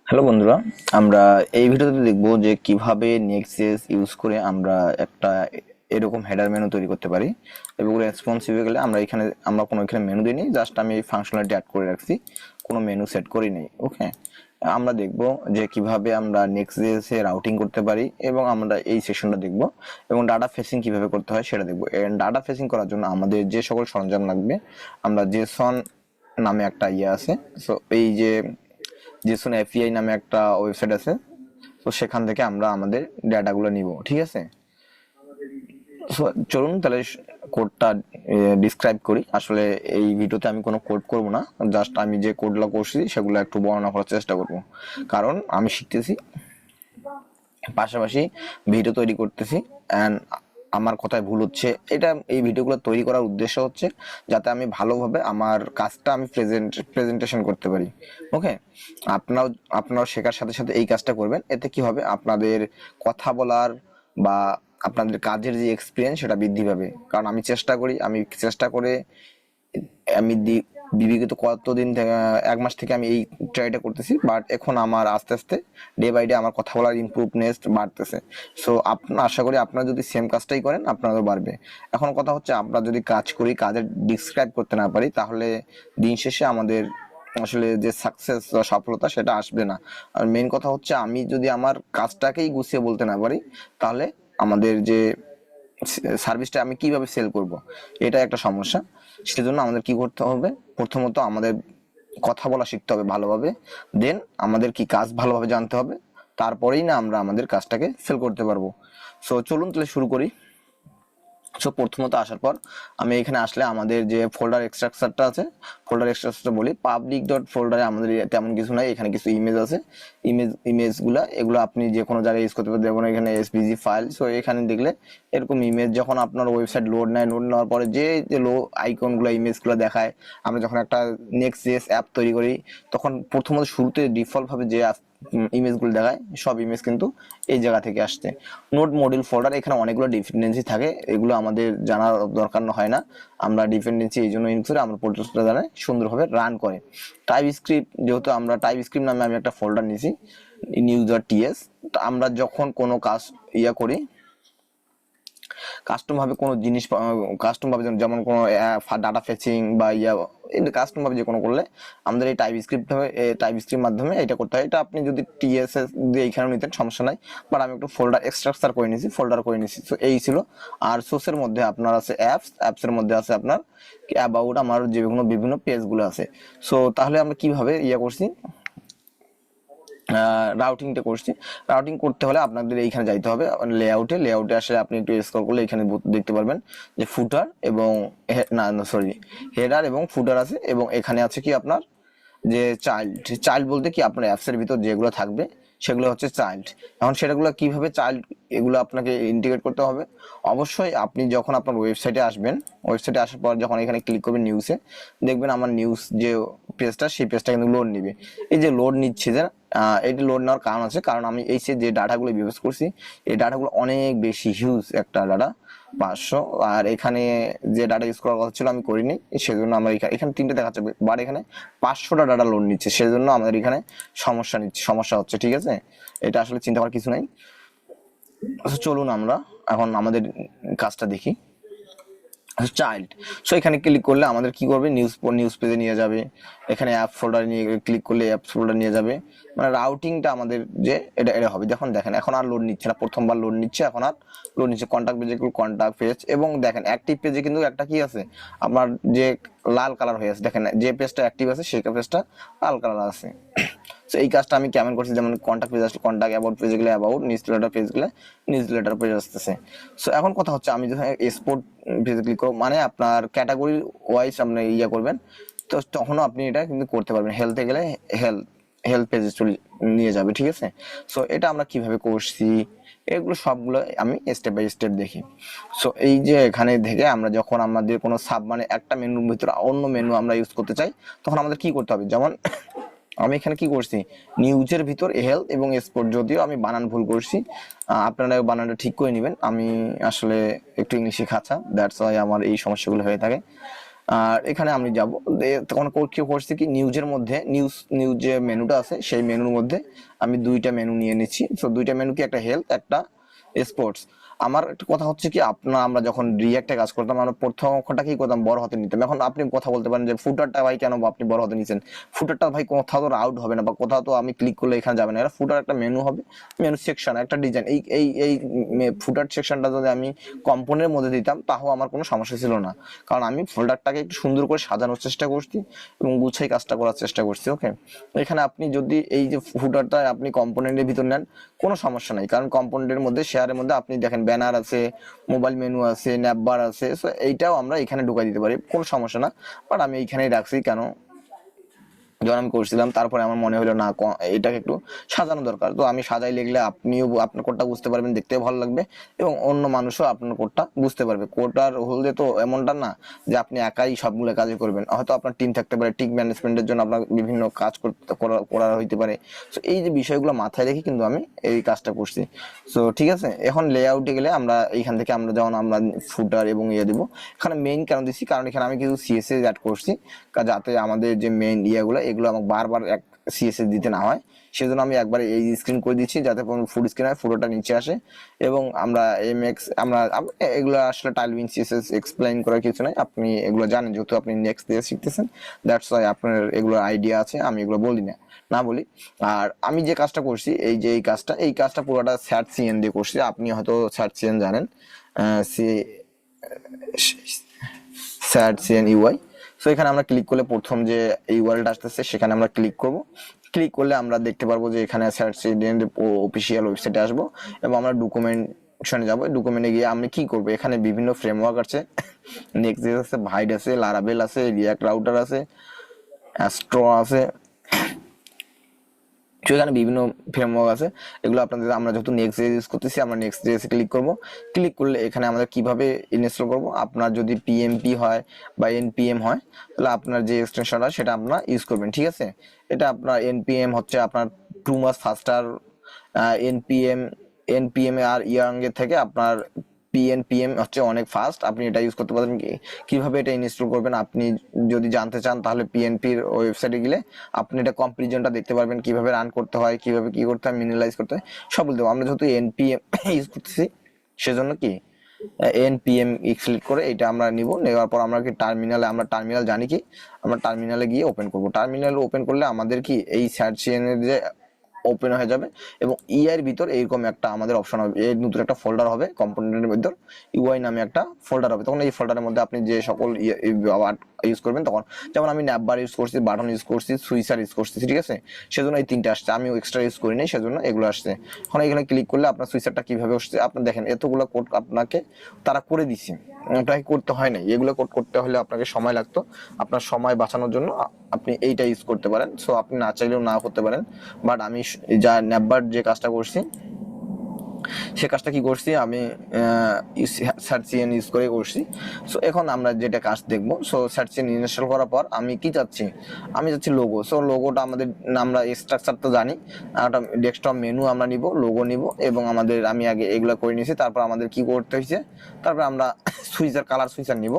Hello বন্ধুরা, আমরা এই ভিডিওতে দেখব যে কিভাবে নেক্সট.জেএস ইউজ করে আমরা একটা এরকম হেডার মেনু তৈরি করতে পারি। এবং রেসপন্সিভ গেলে আমরা কোনো এখানে মেনু দিইনি, জাস্ট আমি এই ফাংশনালিটি অ্যাড করে রাখছি, কোনো মেনু সেট করিনি। ওকে, আমরা দেখব যে কিভাবে আমরা নেক্সট.জেএস এ রাউটিং করতে পারি এবং আমরা এই সেশনটা দেখব এবং ডাটা ফেসিং কিভাবে করতে হয় সেটা দেখব। ডাটা ফেসিং করার জন্য আমাদের যে সকল সরঞ্জাম লাগবে, আমরা জেসন নামে একটা আছে। সো এই যে জেসন এপিআই নামে একটা ওয়েবসাইট আছে, তো সেখান থেকে আমরা আমাদের ডাটাগুলো নিব। ঠিক আছে, সো চলুন তাহলে কোডটা ডিসক্রাইব করি। আসলে এই ভিডিওতে আমি কোনো কোড করব না, জাস্ট আমি যে কোডগুলো করছি সেগুলো একটু বর্ণনা করার চেষ্টা করব, কারণ আমি শিখতেছি, পাশাপাশি ভিডিও তৈরি করতেছি। অ্যান্ড আমার কথায় ভুল হচ্ছে, এই ভিডিওগুলো তৈরি করার উদ্দেশ্য হচ্ছে যাতে আমি ভালোভাবে আমার কাজটা আমি প্রেজেন্টেশন করতে পারি। ওকে, আপনারাও শেখার সাথে সাথে এই কাজটা করবেন। এতে কি হবে, আপনাদের কথা বলার বা আপনাদের কাজের যে এক্সপিরিয়েন্স সেটা বৃদ্ধি পাবে। কারণ আমি চেষ্টা করে আমি বিগত কতদিন থেকে, 1 মাস থেকে আমি এই ট্রাইটা করতেছি, বাট এখন আমার আস্তে আস্তে ডে বাই ডে আমার কথা বলার ইমপ্রুভনেস বাড়তেছে। সো আশা করি আপনারা যদি সেম কাজটাই করেন আপনারও বাড়বে। এখন কথা হচ্ছে, আমরা যদি কাজ করি, কাজের ডিসক্রাইব করতে না পারি, তাহলে দিন শেষে আমাদের আসলে যে সাকসেস বা সফলতা সেটা আসবে না। আর মেইন কথা হচ্ছে, আমি যদি আমার কাজটাকেই গুছিয়ে বলতে না পারি, তাহলে আমাদের যে সার্ভিসটা আমি কিভাবে সেল করব, এটা একটা সমস্যা। সেজন্য আমাদের কি করতে হবে, প্রথমত আমাদের কথা বলা শিখতে হবে ভালোভাবে, দেন আমাদের কি কাজ ভালোভাবে জানতে হবে, তারপরেই না আমরা আমাদের কাজটাকে সেল করতে পারবো। সো চলুন তাহলে শুরু করি। সো প্রথমত আসার পর আমি এখানে আসলে আমাদের যে ফোল্ডার এক্সট্রাকচারটা আছে, ফোল্ডার এক্সট্রাকচারটা বলি পাবলিক ডট ফোল্ডারে আমাদের তেমন কিছু নাই। এখানে কিছু ইমেজ আছে, ইমেজগুলো এগুলো আপনি যে কোনো জায়গায় ইউজ করতে পারেন, যেমন এখানে এসভিজি ফাইল। সো এখানে দেখলে এরকম ইমেজ, যখন আপনার ওয়েবসাইট লোড নেওয়ার পরে যে যে লো আইকনগুলো ইমেজগুলো দেখায়, আমরা যখন একটা নেক্সট.জেএস অ্যাপ তৈরি করি, তখন প্রথমত শুরুতে ডিফল্ট ভাবে যে ইমেজগুলো দেখায়, সব ইমেজ কিন্তু এই জায়গা থেকে আসছে। নোড মডিউল ফোল্ডার, এখানে অনেকগুলো ডিপেন্ডেন্সি থাকে, এগুলো আমাদের জানার দরকার হয় না। আমরা ডিপেন্ডেন্সি এই জন্য ইউজ করে আমরা প্রোটোটা দ্বারা সুন্দরভাবে রান করে। টাইপ স্ক্রিপ্ট, যেহেতু আমরা টাইপ স্ক্রিপ্ট নামে আমি একটা ফোল্ডার নিয়েছি, নিউজ.টিএস। আমরা যখন কোনো কাজ করি, কাস্টম ভাবে কোনো জিনিস, কাস্টম ভাবে যেমন কোনো ডাটা ফেচিং বা কাস্টম ভাবে যে কোনো করলে আমাদের এই টাইপ স্ক্রিপ্ট মাধ্যমে এটা করতে হয়। এটা আপনি যদি টিএসএস দিয়ে এইখানে নিতেন সমস্যা নাই, বাট আমি একটু ফোল্ডার এক্সট্রাকচার করে নিয়েছি, ফোল্ডার করে নিয়েছি। তো এই ছিল। আর সোর্সের মধ্যে আপনার আছে অ্যাপসের মধ্যে আছে আপনার অ্যাবাউট, আমার যে বিভিন্ন পেজগুলো আছে। সো তাহলে আমরা কিভাবে করছি, রাউটিংটা করছি। রাউটিং করতে হলে আপনাদের এইখানে যাইতে হবে লেআউটে আসলে আপনি একটু স্ক্রল করলে এখানে দেখতে পারবেন যে ফুটার এবং হেডার এবং ফুটার আছে, এবং এখানে আছে কি আপনার যে চাইল্ড বলতে কি আপনার অ্যাপসের ভিতর যেগুলো থাকবে সেগুলো হচ্ছে চাইল্ড। এখন সেটাগুলো কিভাবে চাইল্ড, এগুলো আপনাকে ইন্টিগ্রেট করতে হবে। অবশ্যই আপনি যখন আপনার ওয়েবসাইটে আসবেন, ওয়েবসাইটে আসার পর যখন এখানে ক্লিক করবেন নিউজে, দেখবেন আমার নিউজ যে পেজটা, সেই পেজটা কিন্তু লোড নিবে। এই যে লোড নিচ্ছে, যে এটি লোড নেওয়ার কারণ আছে, কারণ আমি এই যে ডাটাগুলো ইউজ করছি, এই ডাটাগুলো অনেক বেশি হিউজ একটা ডাটা, 500। আর এখানে যে ডাটা ইউজ করার কথা ছিল আমি করিনি, সেজন্য আমার এখানে 3টে দেখাচ্ছে, বাট এখানে 500টা ডাটা লোড নিচ্ছে, সেজন্য আমাদের এখানে সমস্যা হচ্ছে। ঠিক আছে, এটা আসলে চিন্তা করার কিছু নাই। চলুন আমরা এখন আমাদের কাজটা দেখি। চাইল্ড, সো এখানে ক্লিক করলে আমাদের কি করবে, নিউজ পেজে নিয়ে যাবে। এখানে অ্যাপ ফোল্ডার নিয়ে ক্লিক করলে অ্যাপ ফোল্ডার নিয়ে যাবে। মানে রাউটিংটা আমাদের যে এটা হবে। দেখেন এখন আর লোড নিচ্ছে না, প্রথমবার লোড নিচ্ছে, এখন আর লোড নিচ্ছে। কন্টাক্ট পেজে কন্টাক্ট পেজ, এবং দেখেন অ্যাক্টিভ পেজে কিন্তু একটা কি আছে, আপনার যে লাল কালার হয়ে আছে, দেখেন যে পেজটা অ্যাক্টিভ আছে সেই পেজটা লাল কালার আছে। সো এই কাজটা আমি কেমন করছি, যেমন কন্টাক্ট পেজ আসলে কন্টাক্ট, অ্যাবাউট পেজ গেলে অ্যাবাউট, নিউজলেটার পেজ গেলে নিউজলেটার পেজ আসতেছে। সো এখন কথা হচ্ছে, আমি যখন এক্সপোর্ট পেজে ক্লিক করব, মানে আপনার ক্যাটাগরি ওয়াইজ আপনি করবেন, তো তখনও আপনি এটা কিন্তু করতে পারবেন। হেলথে গেলে হেলথ পেজে নিয়ে যাবে। ঠিক আছে, সো এটা আমরা কিভাবে করছি, এগুলো সবগুলো আমি স্টেপ বাই স্টেপ দেখি। সো এই যে এখানে থেকে আমরা যখন আমাদের কোনো মানে একটা মেনুর ভিতরে অন্য মেনু আমরা ইউজ করতে চাই, তখন আমাদের কি করতে হবে, যেমন আমি এখানে কি করছি, নিউজের ভিতর হেলথ এবং স্পোর্ট, যদিও আমি বানান ভুল করছি, আপনারা বানানটা ঠিক করে নেবেন। আমি আসলে একটু ইংলিশে খাচ্ছা, দ্যাটস ওয়াই আমার এই সমস্যাগুলো হয়ে থাকে। আর এখানে আমি যাব, তখন কি করছি কি নিউজের মধ্যে নিউজ যে মেনুটা আছে সেই মেনুর মধ্যে আমি দুইটা মেনু নিয়ে নিচ্ছি। তো দুইটা মেনু কি, একটা হেলথ, একটা স্পোর্টস। আমার একটা কথা হচ্ছে কি, আমরা যখন রিয়াক্টে কাজ করতাম আমরা প্রথম অক্ষরটা কি করতাম, বড় হাতে নিতাম। এখন আপনি কথা বলতে পারেন যে ফুটারটা ভাই কেন আপনি বড় হাতে নিছেন, ফুটারটা ভাই কোথাও তো আউট হবে না বা কোথাও তো আমি ক্লিক করলে এখানে যাবে না। এটা ফুটার একটা মেনু হবে, মেনু সেকশন একটা ডিজাইন। এই এই এই ফুটার সেকশনটা যদি আমি কম্পোনেন্টের মধ্যে দিতাম তাও আমার কোনো সমস্যা ছিল না, কারণ আমি ফোল্ডারটাকে একটু সুন্দর করে সাজানোর চেষ্টা করছি এবং গুছাই কাজটা করার চেষ্টা করছি। ওকে, এখানে আপনি যদি এই যে ফুটারটা আপনি কম্পোনেন্টের ভিতর নেন কোনো সমস্যা নাই, কারণ কম্পোনেন্টের মধ্যে শেয়ারের মধ্যে আপনি দেখেন ব্যানার আছে, মোবাইল মেনু আছে, ন্যাপবার আছে, সো এইটাও আমরা এখানে ঢুকাই দিতে পারি, কোনো সমস্যা না। বাট আমি এইখানেই রাখছি, কেন যখন আমি করছিলাম তারপরে আমার মনে হলো না এটাকে একটু সাজানো দরকার। তো আমি সাজাই লিখলে আপনিও আপনার কোডটা বুঝতে পারবেন, দেখতেও ভালো লাগবে এবং অন্য মানুষও আপনার কোডটা বুঝতে পারবে। কোডটার হলে তো এমনটা না যে আপনি একাই সবগুলো কাজে করবেন, হয়তো আপনার টিম থাকতে পারে, টিম ম্যানেজমেন্টের জন্য আপনার বিভিন্ন কাজ করা হইতে পারে। তো এই যে বিষয়গুলো মাথায় রেখে কিন্তু আমি এই কাজটা করছি। তো ঠিক আছে, এখন লেআউটে গেলে আমরা এইখান থেকে আমরা যখন আমরা ফুটার এবং দিব, এখানে মেইন কেন দিচ্ছি, কারণ এখানে আমি কিছু সিএসএস অ্যাড করছি যাতে আমাদের যে মেইন এগুলো আমি বারবার এক সিএসএস দিতে না হয়, সেজন্য আমি একবার এই স্ক্রিন করে দিচ্ছি যাতে ফুল স্ক্রিন হয়, ফুটোটা নিচে আসে। এবং আমরা এমএক্স আমরা এগুলো আসলে টাইলউইন সিএসএস এক্সপ্লেইন করার কিছু নাই, আপনি এগুলো জানেন যেহেতু আপনি নেক্সট দিয়ে শিখতেছেন, দ্যাটস ওয়াই আপনার এগুলো আইডিয়া আছে, আমি এগুলো বলি না বলি। আর আমি যে কাজটা করছি, এই কাজটা পুরোটা স্যাট সিএন দিয়ে করছি। আপনি হয়তো স্যাট সিএন জানেন, স্যাট সিএন ইউআই। সো এখানে আমরা ক্লিক করলে প্রথম যে ইউআরএলটা আসতেছে সেখানে আমরা ক্লিক করব। ক্লিক করলে আমরা দেখতে পারবো যে এখানে স্যাট সিএন অফিসিয়াল ওয়েবসাইটে আসবো এবং আমরা ডকুমেন্টেশনে যাবো। ডকুমেন্টে গিয়ে আমি কি করবো, এখানে বিভিন্ন ফ্রেমওয়ার্ক আছে, নেক্সট.জেএস আছে, ভাইড আছে, লারাভেল আছে, রিয়াক্ট রাউটার আছে, অ্যাস্ট্রো আছে, এখানে বিভিন্ন ফ্রেমওয়ার্ক আছে। এগুলো আপনাদের, আমরা যেহেতু নেক্সট.জেএস ইউজ করতেছি আমরা নেক্সট.জেএস ক্লিক করব। ক্লিক করলে এখানে আমাদের কিভাবে ইনস্টল করব, আপনার যদি পিএমপি হয় বা এনপিএম হয় তাহলে আপনার যে এক্সটেনশনটা সেটা আপনারা ইউজ করবেন। ঠিক আছে, এটা আপনার এনপিএম হচ্ছে আপনার 2 মাস ফাস্টার, এনপিএম এনপিএম আর ইয়াঙ্গের থেকে আপনার পিএনপিএম হচ্ছে অনেক ফাস্ট, আপনি এটা ইউজ করতে পারবেন। কিভাবে এটা ইনস্টল করবেন আপনি যদি জানতে চান তাহলে পিএনপির ওয়েবসাইটে গেলে আপনি এটা কম্পারিজনটা দেখতে পারবেন, কিভাবে রান করতে হয়, কিভাবে কি করতে হয়, মিনিমাইজ করতে হয়, সব বলতে হবে। আমরা যেহেতু এনপিএম ইউজ করতেছি সেজন্য কি এনপিএম সিলেক্ট করে এটা আমরা নিব। নেওয়ার পর আমরা কি টার্মিনাল জানি কি, আমরা টার্মিনালে গিয়ে ওপেন করব। টার্মিনালে ওপেন করলে আমাদের কি এই সার্চ এর যে ওপেন হয়ে যাবে এবং ইআই ভিতর এইরকম একটা আমাদের অপশন হবে, এই নতুন একটা ফোল্ডার হবে কম্পোনেন্টের ভিতর, ইউআই নামে একটা ফোল্ডার হবে। তখন এই ফোল্ডারের মধ্যে আপনি যে সকল ইউজ করবেন, তখন যেমন আমি ন্যাপবার ইউজ করছি, বাটন ইউজ করছি, সুইসার ইউজ করছি, ঠিক আছে, সেজন্য এই তিনটে আসছে, আমি এক্সট্রা ইউজ করি নাই সেজন্য এগুলো আসছে। এখন এখানে ক্লিক করলে আপনার সুইসারটা কিভাবে আসছে আপনার দেখেন, এতগুলো কোড আপনাকে তারা করে দিচ্ছে, ওটাই করতে হয় না। এগুলো কোড করতে হলে আপনাকে সময় লাগতো, আপনার সময় বাঁচানোর জন্য আপনি এইটা ইউজ করতে পারেন। সো আপনি না চাইলেও না করতে পারেন, বাট আমি যা ন্যাপবার যে কাজটা করছি সে কাজটা কি করছি, আমি সার্চিএন ইউজ করে করছি। সো এখন আমরা যেটা কাজ দেখবো, সো সার্চিএন ইনস্টল করার পর আমি কি চাচ্ছি, আমি চাচ্ছি লোগো। সো লোগোটা আমাদের, আমরা স্ট্রাকচার তো জানি, একটা ডেস্কটপ মেনু আমরা নিব, লোগো নিব এবং আমি আগে এগুলো করে নিয়েছি। তারপর আমাদের কি করতে হয়েছে, তারপর আমরা কালার সুইচার নিব।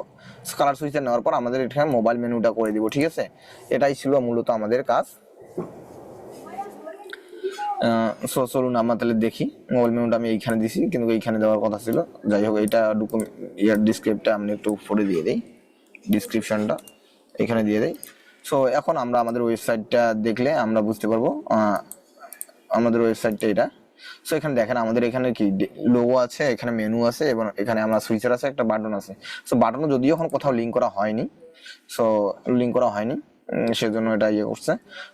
কালার সুইচার নেওয়ার পর আমাদের এখানে মোবাইল মেনুটা করে দিব। ঠিক আছে, এটাই ছিল মূলত আমাদের কাজ। চলুন আমরা তাহলে দেখি, মোবাইল মেনুটা আমি এইখানে দিছি কিন্তু এইখানে দেওয়ার কথা ছিল। যাই হোক, এটা ডিসক্রিপ্টটা আমি একটু উপরে দিয়ে দিই, ডিসক্রিপশনটা এখানে দিয়ে দেই। সো এখন আমরা আমাদের ওয়েবসাইটটা দেখলে আমরা বুঝতে পারবো আমাদের ওয়েবসাইটটা এটা। সো এখানে দেখেন আমাদের এখানে কি লোগো আছে, এখানে মেনু আছে এবং এখানে আমরা সুইচার আছে, একটা বাটন আছে। সো বাটনও যদিও এখন কোথাও লিঙ্ক করা হয়নি, সেজন্য এটা করছে।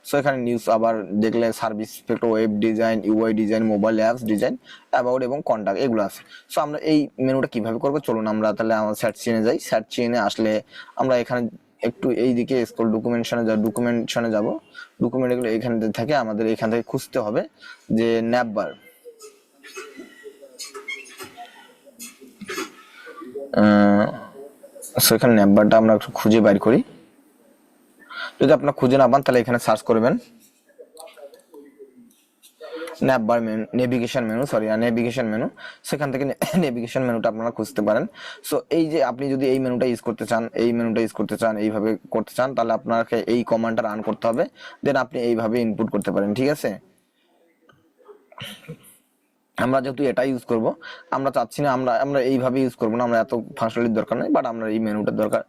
সো এখানে নিউজ আবার দেখলে service, web design, UI design, mobile apps design, about এবং কন্টাক্ট এগুলো আছে। সো আমরা এই মেনুটা কিভাবে করবো, চলুন আমরা তাহলে আমার সার্চ চেনে যাই। সার্চ চেনে আসলে আমরা এখানে একটু এইদিকে স্ক্রল ডকুমেন্টেশনে যাব। ডকুমেন্ট এগুলো এখানে থাকে, আমাদের এখান থেকে খুঁজতে হবে যে ন্যাপবার। সো এখানে ন্যাপবারটা আমরা একটু খুঁজে বাইর করি। যদি আপনারা খুঁজে না পান তাহলে এখানে সার্চ করবেন navbar menu, navigation menu, sorry navigation menu, সেখান থেকে নেভিগেশন মেনুটা আপনারা খুঁজতে পারেন। সো এই যে আপনি যদি এই মেনুটা ইউজ করতে চান, এই মেনুটা ইউজ করতে চান, এইভাবে করতে চান, তাহলে আপনাকে এই কমান্ডটা রান করতে হবে, দেন আপনি এইভাবে ইনপুট করতে পারেন, ঠিক আছে। আমরা যেহেতু এটা ইউজ করব, আমরা চাচ্ছি না আমরা আমরা এইভাবে ইউজ করব না, আমরা এত ফাংশনালিটির দরকার নেই, বাট আমরা এই মেনুটার দরকার।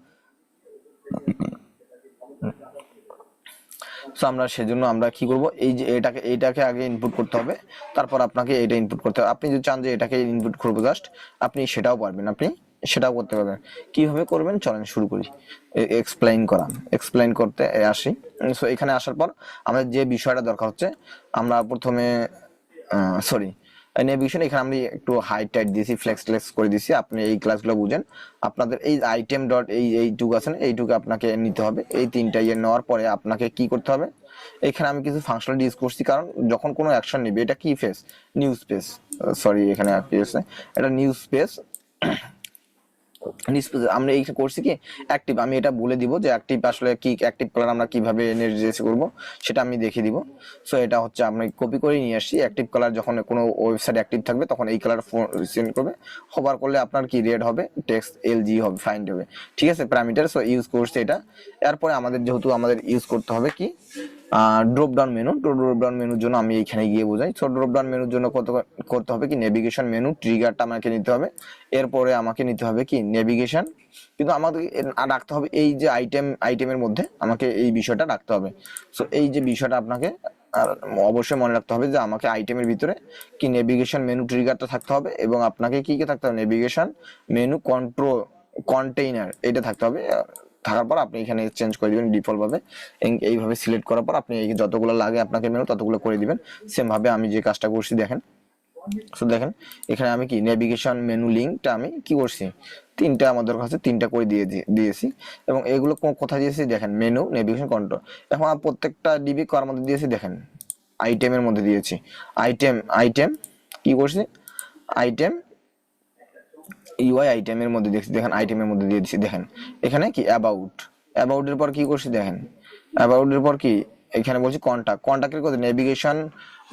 সো আমরা সেজন্য আমরা কি করব, এই যে এইটাকে আগে ইনপুট করতে হবে, তারপর আপনাকে এটা ইনপুট করতে হবে। আপনি যদি চান যে এটাকে ইনপুট করবো জাস্ট, আপনি সেটাও পারবেন, আপনি সেটাও করতে পারবেন। কিভাবে করবেন চলেন শুরু করি এক্সপ্লেইন করতে আসি। সো এখানে আসার পর আমাদের যে বিষয়টা দরকার হচ্ছে, আমরা প্রথমে সরি নেভিগেশন, এখানে আমি একটু হাইট টাইট দিয়েছি, ফ্লেক্স করে দিয়েছি। আপনি এই ক্লাসগুলো বুঝেন, আপনাদের এই আইটেম ডট এইটুকু আছে না, এইটুকু আপনাকে নিতে হবে। এই তিনটা নেওয়ার পরে আপনাকে কি করতে হবে, এখানে আমি কিছু ফাংশনালিটি ইউজ করছি, কারণ যখন কোনো অ্যাকশন নিবে, এটা কি ফেস, নিউ স্পেস, সরি এখানে কি আছে, এটা নিউ স্পেস, আমরা এই করছি কি অ্যাক্টিভ। আমি এটা বলে দিব যে অ্যাক্টিভ আসলে কি, অ্যাক্টিভ কালার আমরা কিভাবে এনার্জাইজ করব সেটা আমি দেখিয়ে দিব। সো এটা হচ্ছে আমরা কপি করে নিয়ে আসছি। অ্যাক্টিভ কালার যখন কোনো ওয়েবসাইট অ্যাক্টিভ থাকবে তখন এই কালার সেন্ড করবে, হোভার করলে আপনার কি রেড হবে, টেক্সট এলজি হবে, ফাইন্ড হবে, ঠিক আছে, প্যারামিটার। সো ইউজ করছে এটা। এরপরে আমাদের যেহেতু আমাদের ইউজ করতে হবে কি drop down menu, drop down মেনুর জন্য আমি এখানে গিয়ে বোঝাই। সো ড্রপ ডাউন মেনুর জন্য করতে হবে কি নেভিগেশন মেনু ট্রিগারটা আমাকে নিতে হবে। এরপরে আমাকে নিতে হবে কি নেভিগেশন, কিন্তু আমাদের রাখতে হবে এই যে আইটেমের মধ্যে আমাকে এই বিষয়টা রাখতে হবে। সো এই যে বিষয়টা আপনাকে আর অবশ্যই মনে রাখতে হবে যে আমাকে আইটেমের ভিতরে কি নেভিগেশন মেনু ট্রিগারটা থাকতে হবে, এবং আপনাকে কি থাকতে হবে, নেভিগেশন মেনু কন্ট্রোল কন্টেইনার এটা থাকতে হবে। থাকার পর আপনি এখানে চেঞ্জ করে দিবেন ডিফল্ট ভাবে, এইভাবে সিলেক্ট করার পর আপনি যতগুলো লাগে আপনাকে মেনু ততগুলো করে দিবেন। সেম ভাবে আমি যে কাজটা করছি দেখেন। সো দেখেন এখানে আমি কি নেভিগেশন মেনু লিঙ্কটা আমি কি করছি, তিনটা আমাদের কাছে তিনটা করে দিয়েছি, এবং এগুলো কোথায় দিয়েছি দেখেন, মেনু নেভিগেশন কন্ট্রোল। এখন প্রত্যেকটা ডিবি করার মধ্যে দিয়েছি দেখেন, আইটেমের মধ্যে দিয়েছি, আইটেম কি করছি, আইটেম ইউআই আইটেমের মধ্যে দেখছি, দেখেন আইটেমের মধ্যে দিয়ে দিচ্ছি। দেখেন এখানে কি অ্যাবাউটের পর কি করছি, দেখেন অ্যাবাউটের পর কি এখানে বলছি কন্টাক্টের কথা, নেভিগেশন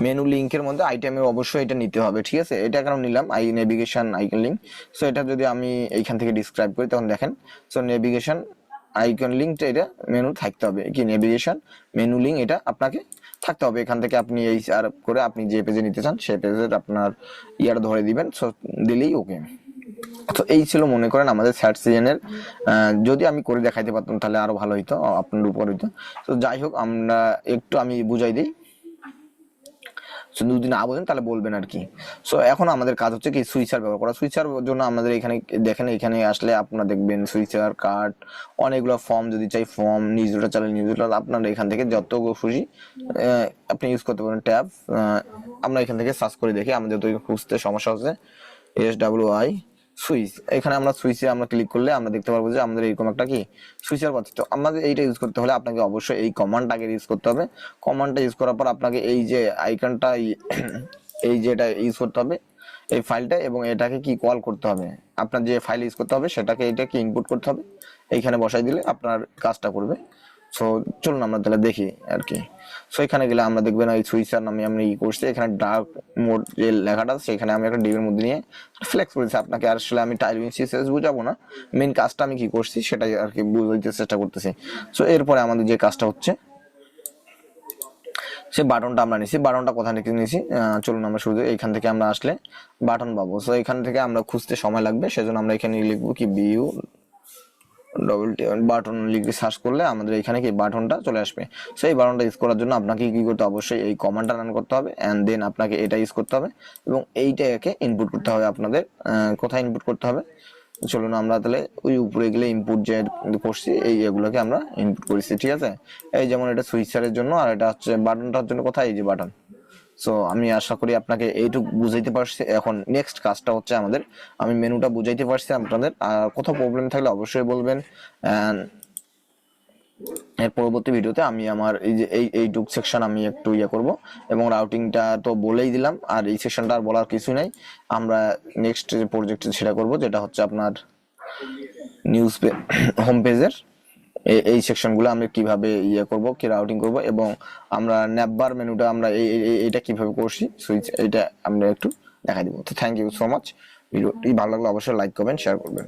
মেনু লিংকের মধ্যে আইটেমের অবশ্যই এটা নিতে হবে, ঠিক আছে। এটা কারণ নিলাম নেভিগেশন আইকন লিঙ্ক। সো এটা যদি আমি এইখান থেকে ডিসক্রাইব করি তখন দেখেন, সো নেভিগেশন আইকন লিঙ্কটা এটা মেনু থাকতে হবে, কি নেভিগেশন মেনু লিঙ্ক এটা আপনাকে থাকতে হবে। এখান থেকে আপনি এই আর করে আপনি যে পেজে নিতে চান সেই পেজের আপনার ইয়ার ধরে দিবেন, সো দিলেই ওকে। তো এই ছিল মনে করেন আমাদের সার্চ সিজনের। যদি আমি করে দেখাইতে পারতাম তাহলে আরো ভালো হইতো, আপনার উপর হইতো। তো যাই হোক, আমরা একটু আমি বুঝাই দিই, যদি না বোঝেন তাহলে বলবেন আর কি। সো এখন আমাদের কাজ হচ্ছে কি সুইচার ব্যবহার করা। সুইচার জন্য আমাদের এখানে দেখেন, এখানে আসলে আপনারা দেখবেন সুইচার কার্ড, অনেকগুলো ফর্ম, যদি চাই ফর্ম, নিউজলেটার চাইলে নিউজলেটার, আপনার এখান থেকে যত খুশি আপনি ইউজ করতে পারেন ট্যাব। আমরা এখান থেকে সার্চ করে দেখি, আমাদের তো খুঁজতে সমস্যা হচ্ছে। SWI সুইচ, এখানে আমরা সুইচে আমরা ক্লিক করলে আমরা দেখতে পারবো যে আমাদের এরকম একটা কি সুইচার পাচ্ছি। তো আমাদের এইটা ইউজ করতে হলে আপনাকে অবশ্যই এই কমান্ডটাকে ইউজ করতে হবে। কমান্ডটা ইউজ করার পর আপনাকে এই যে আইকনটা এই যে এটা ইউজ করতে হবে, এই ফাইলটা, এবং এটাকে কি কল করতে হবে, আপনার যে ফাইল ইউজ করতে হবে সেটাকে এটাকে ইনপুট করতে হবে, এইখানে বসাই দিলে আপনার কাজটা করবে। সো চলুন আমরা তাহলে দেখি আর কি। সো এখানে গেলে আমরা দেখবেন এই সুইচার নামে আমি ই করছি, এখানে ডার্ক মোড যে লেখাটা সেখানে আমি একটা ডিবের মধ্যে নিয়ে ফ্লেক্স করেছি। আপনাকে আসলে আমি টাইপিং সিএসএস বুঝাবো না, মেন কাজটা আমি কি করছি সেটাই আর কি বুঝাইতে চেষ্টা করতেছি। সো এরপরে আমাদের যে কাজটা হচ্ছে, সে বাটনটা আমরা নিছি। বাটনটা কোথা থেকে নিছি চলুন আমরা শুরু করি। এইখান থেকে আমরা আসলে বাটন পাবো। সো এখান থেকে আমরা খুঁজতে সময় লাগবে, সেজন্য আমরা এখানে লিখবো কি বিউ বাটন লিখে সার্চ করলে আমাদের এখানে কি বাটনটা চলে আসবে। সেই বাটনটা ইউজ করার জন্য আপনাকে কি করতে হবে, অবশ্যই এই কমান্ডটা রান করতে হবে, এন্ড দেন আপনাকে এটা ইউজ করতে হবে এবং এইটাকে ইনপুট করতে হবে। আপনাদের কোথায় ইনপুট করতে হবে চলুন আমরা তাহলে ওই উপরে গেলে ইনপুট যে করছি এগুলোকে আমরা ইনপুট করেছি, ঠিক আছে। এই যেমন এটা সুইচারের জন্য, আর এটা হচ্ছে বাটনটার জন্য কোথায়, এই যে বাটন। সো আমি আশা করি আপনাকে এইটুকু বুঝাইতে পারছি। এখন নেক্সট কাজটা হচ্ছে আমাদের, আমি মেনুটা বুঝাইতে পারছি আপনাদের, আর কোথাও প্রবলেম থাকলে অবশ্যই বলবেন। এর পরবর্তী ভিডিওতে আমি আমার এই যে এইটুক সেকশন আমি একটু করব, এবং রাউটিংটা তো বলেই দিলাম, আর এই সেকশনটা আর বলার কিছু নাই। আমরা নেক্সট যে প্রজেক্ট সেটা করব, যেটা হচ্ছে আপনার নিউজ হোম পেজের এই সেকশনগুলো আমরা কিভাবে করব, কি রাউটিং করব, এবং আমরা ন্যাভবার মেনুটা আমরা এইটা কিভাবে করছি সুইচ, এটা আমরা একটু দেখাই দিব। তো থ্যাংক ইউ সো মাচ। ভিডিওটি ভালো লাগলে অবশ্যই লাইক করবেন, শেয়ার করবেন।